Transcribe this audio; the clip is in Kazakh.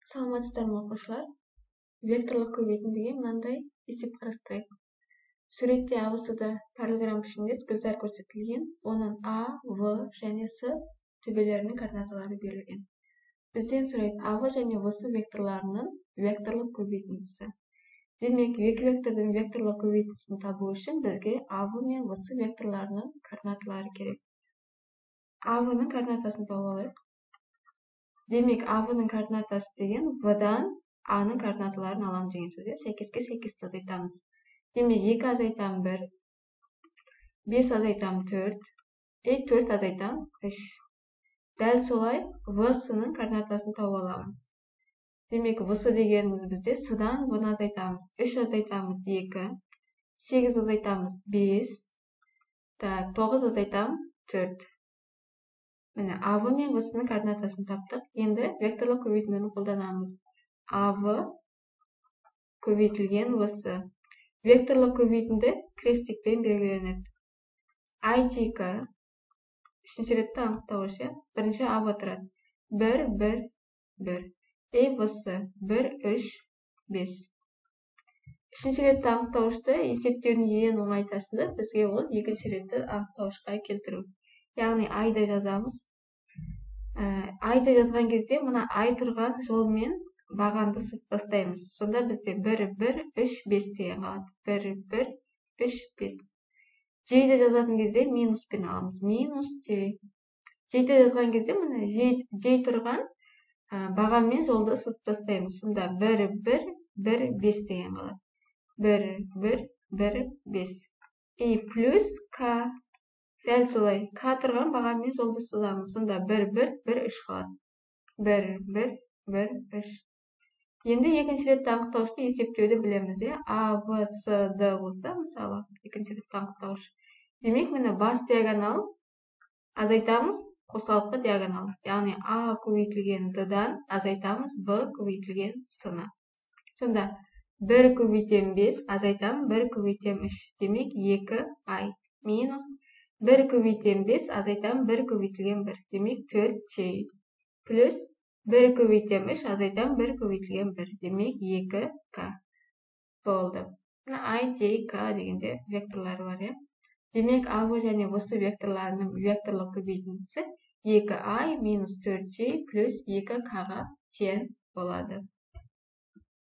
Саламатсыздар ма оқушылар? Векторлық көбейтіндіге мынандай есеп қарастырайық. Суретте АВС-да параллелограмм пішіндес гүлзар көрсетілген, оның А, В және С төбелерінің координаталары берілген. Бізден сұрайды АВ және ВС векторларының векторлық көбейтіндісі. Демек, екі вектордың векторлық көбейтіндісін табу үшін бізге АВ мен ВС векторларының координаталары керек. АВ-ның координатасын тауып алайық. Демек, АВ-ның координатасы деген В-дан А-ның координаталарын аламыз деген сөз. Сәйкеске сәйкес азайтамыз. Демек, 2 азайтам 1, 5 азайтам 4, 4 азайтам 3. Дәл солай В-сының координатасын тауып аламыз. Демек, В-сы дегеніміз бізде С-дан В-ны азайтамыз. 3 азайтамыз 2, 8 азайтамыз 5, 9 азайтам 4. Міне, АВ мен ВС-ның координатасын таптық. Енді векторлық көбейтіндіні қолданамыз. АВ көбейтілген ВС. Векторлық көбейтінді крестикпен белгіленеді. I-ка үшінші ретті анықтауыш, бірінші АВ тұрады. 1, 1, 1. ВС 1, 3, 5. Үшінші ретті анықтауышты есептеудің ең оңай тәсілі бізге ол екінші ретті анықтауышқа келтіру. Яғни I-ды жазамыз. I-ды жазған кезде мына I тұрған жолмен бағанды тастаймыз. Сонда бізде 1, 1, 3, 5 деген қалады. 1, 1, 3, 5. J-ді жазатын кезде минуспен аламыз. Минус J. J-ді жазған кезде мына J тұрған бағанмен жолды тастаймыз. Сонда 1, 1, 1, 5 деген қалады. 1, 1, 1, 5. И плюс K. Дәл солай, К тұрған бағанмен жолды сызамыз. Сонда 1, 1, 1, 3 қалады. 1, 1, 1, 3. Енді екінші ретті анықтауышты есептеуді білеміз. А, В, С, Д болса, мысалы, екінші ретті анықтауыш. Демек, мені бас диагонал азайтамыз, қосалқы диагонал. Яғни А көбейтілген Д-дан азайтамыз В көбейтілген С-ны. Сонда 1 көбейтем 5 азайтам 1 көбейтем 3. Демек, 2 I минус 1 көбейтем 5 азайтам 1 көбейтілген 1. Демек 4 J. Плюс 1 көбейтем 3 азайтам 1 көбейтілген 1. Демек 2 К. Болды. I, J, K дегенде векторлары бар. Демек АВ және ВС векторларының векторлық көбейтіндісі 2I минус 4J плюс 2К-ға тең болады.